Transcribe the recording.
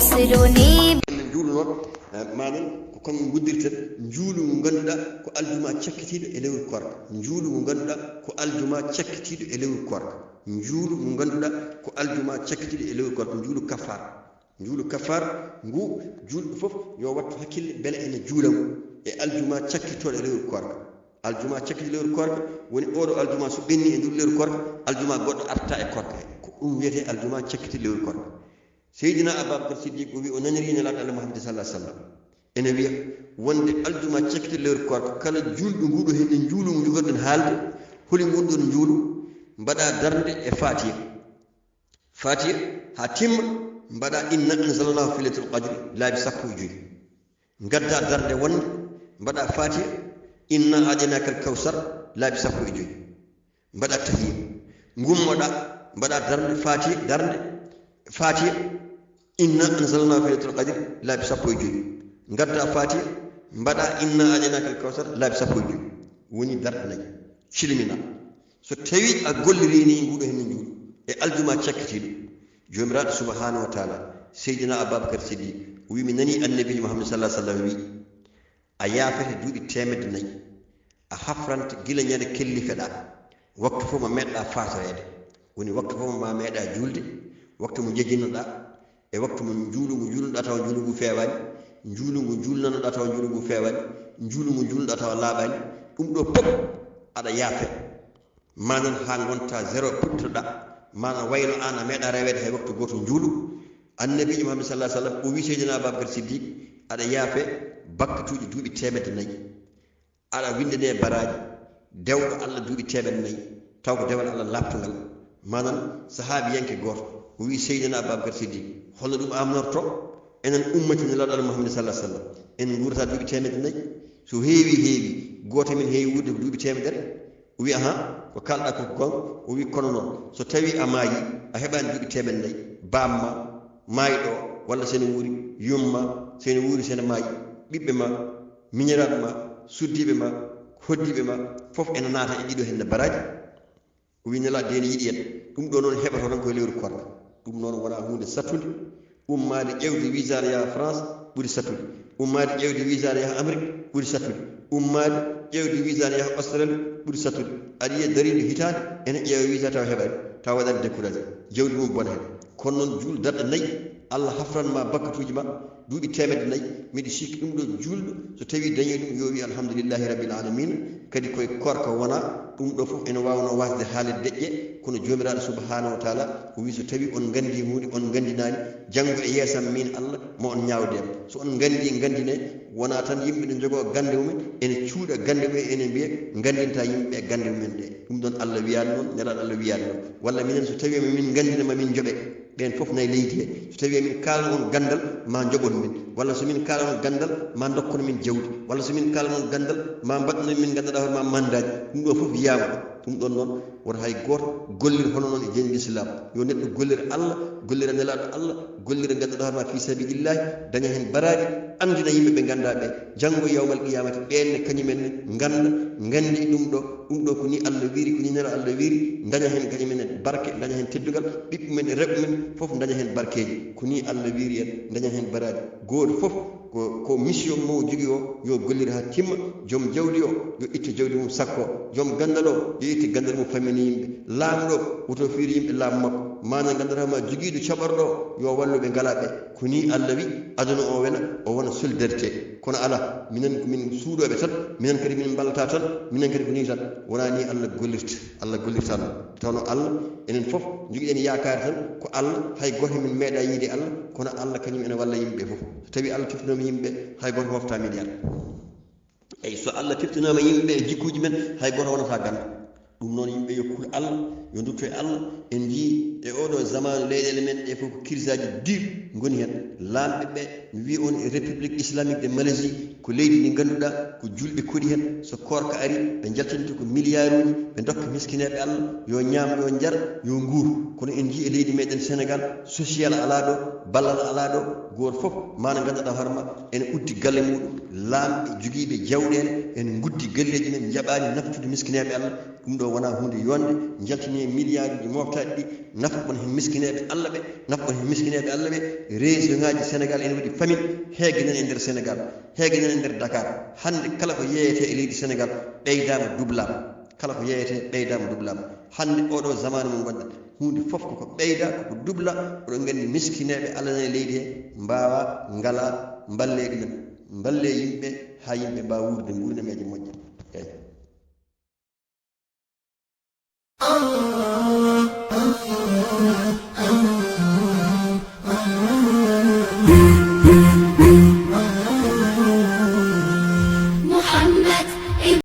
يوصلني جولو مانن ko kon guddirten juulu ngu ganduda ko aljuma ciakkitido e lewru korka juulu ngu ganduda ko aljuma ciakkitido e lewru korka juulu ngu ganduda ko aljuma ciakkitido e lewru korka juulu kafar ngu juldo fof yo wattu hakkille bele ene juulamu e aljuma ciakkitodo e lewru korka aljuma ciakkitido e lewru korka woni odo aljuma so benni e lewru korka aljuma goddo arta e korka ko wiete aljuma ciakkitido e lewru korka Seydina Abubakar Siddiq wi o naniri ne laata Muhammad sallallahu alaihi wasallam ene wiya wonde aljuma ciakkitido lewru korka kala juldo ngudo hen juulu ngu jogorden haalde holi wondon juulu mbada darde e fatiha ha timma mbada inna anzalallahu fi lailatul qadri laabi sappo e joyi gadda darde wonde mbada fatiha inna ajaynaka al-kawsar laabi sappo e joyi mbada tahiyya ngummoda mbada darde fatiha inna anzalna fi lailatul qadr laabi sappo e joyi gadda fatiha mbada inna ajaynaka al-kawsar laabi sappo e joyi woni darde nayi cilmina so tawi a golliri ni ngudo hen juulu e aljuma ciakkitido jomiraado subhanahu wa ta'ala Seydina Abubakar Siddiq wi mi nani annabi Muhammad sallallahu alaihi wasallam wi a yaafete duubi temedde nayi a hafrante gila nyade kelli feda waktu fo ma medda faatorede woni waktu fo ma medda julde waktu mo jejjinoda e waktu mo juulugo julnuda taw juulugo feewani juulugo julnanoda taw juulugo feewani juulugo julnuda taw laabani dum do pop ada yaafe manan ha gonta zero puttoda mana wayno ana meda rewede hay waktu goto juulu annabi Muhammad sallallahu alaihi wasallam o wi Seydina Abubakar Siddiq ada yaafe bakkatuji duubi temedde nayi ada windene baraji dewdo Allah duubi temedde nayi taw ko dewal Allah laptungal manan sahabi yanke goto o wi Seydina Abubakar Siddiq holno dum amnorto enen ummati ni ladal Muhammad sallallahu alaihi wasallam en gurta duubi temedde nayi so heewi goto min heewi wurde duubi temedde o wi aha ko kalda ko gon o wi kono non so tawi amayi a hebani duubi temedde nayi bamma maydo walla sen wuri yumma sen wuri sen mayi bibbe ma miñirabe ma suddibe ma hoddibe ma fof en naata e dido hen baraji o wi nela deni yidi en dum do non hebato tan ko lewru korka dum non wona hunde sattude ummade ƴewde visa ya France buri sattude ummade ƴewde visa ya Amerique buri sattude ummade ƴewde visa ya Australie buri sattude adiye darinde hitande ene ƴeewa visa taw heɓani taw waɗani découragé jewdi mum bon hen kono noon juul darɗe nayyi Allah hafranma bakkatuji ma duuɓi temedde nayyi miɗi sikki ɗum ɗo juulɗo so tawi dañi ɗum yo wi alhamdulillahi rabbil alamin kadi koye korka wona ɗum ɗo fof ene wawno wasde haalede deƴƴe kono jomiraɗo subhanahu wa ta'ala o wi so tawi on gandi hunde on gandinani janggo e yeesam min Allah mo on ñawdema so on gandine wona tan yimɓe ne jogo gande mumen ene cuuɗa gande mumen ene mbiya gandinta yimɓe gande mumen ɗe ɗum ɗon Allah wiyani noon nelaɗo Allah wiyani noon walla minen so tawi min gandinama min jooɓe ɓen fof nayi leydi he so tawi min kalana on gandal ma joɓon min walla so min kalana on gandal ma dokkono min jawdi walla so min kalana on gandal ma mbaɗno min ganduɗa hoore ma mandaji ɗum ɗo fof yiyama ɗum ɗon noon woto hay goto gollir hono noon e diine l'islam yo neɗɗo gollira Allah gollira nelaɗo Allah gollira ganduɗa hoore ma fi sabilillahi daña hen baraji andina yimɓe ɓe ganda ɓe janggo yawmal qiyamati ɓenne kañumen ganda gandi ɗum ɗo ko ni Allah wiri ko ni nela Allah wiri daña hen kañumen barke daña hen teddugal ɓiɓɓe men e rewɓe men fof daña hen barkeji ko ni Allah wiri en daña hen baraji goto fof ko mission mo jogi o yo gollira ha timma joom jawdi o yo itta jawdi mum sakko joom gandal o yo itta gandal mum famini yimɓe laamɗo woto fiiri yimɓe laamu makko mana gandatama jogiiɗo caɓorɗo yo walluɓe ngalaɓe ko ni Allah wi aduna o wona solidarité kono ala minen komin suuɗoɓe tan minen kadi min ballata tan minen kadi ko ni tan wona ni Allah gollirta tawno Allah enen fof jogiɗen yakare tan ko Allah hay goto min meeɗa yiide Allah kono Allah kañum ene walla yimɓe fof so tawi Allah tiftinoma yimɓe hay goto mofta min yiyata eyyi so Allah tiftinoma yimɓe e jikkuji men hay goto wonata ganda ɗum noon yimɓe yokkude Allah yo dutto e Allah en jii e oɗo zamanu leyɗele men ɗe fof ko crise aji dir goni hen lamɓe ɓe mi wi on e république islamique de Malaisie ko leydi ndi ganduɗa ko julɓe koɗi hen so korka ari ɓe jaltinta ko milliard uji ɓe dokka miskineɓe Allah yo ñaam yo jar yo nguur kono en jii e leydi meɗen Sénégal social ala ɗo ballal ala ɗo goto fof mana ganduɗa hoorema ene uddi galle muɗum lamɓe joguiɓe jawɗele en guddi galleji men jaɓani naftude miskineɓe Allah ɗum ɗo wona hunde yonde jaltini milliards moftaɗi ɗi nafɓon hen miskineɓe Allah ɓe nafɓon hen miskineɓe Allah ɓe région ngaji Sénégal ene waɗi famine heege nan e nder Sénégal heege nan e nder Dakar hande kala ko yeeyete e leydi Sénégal ɓeydama dublama kala ko yeeyete ɓeydama dublama hande oɗo zamanu mo gonɗen hunde fof koko ɓeyda koko dubla oɗon gandi miskineɓe Allah nan e leydi he mbawa ngala mballe ɗumen mballe yimɓe ha yimɓe mbawa wurde gurnameje moƴƴe eyi محمد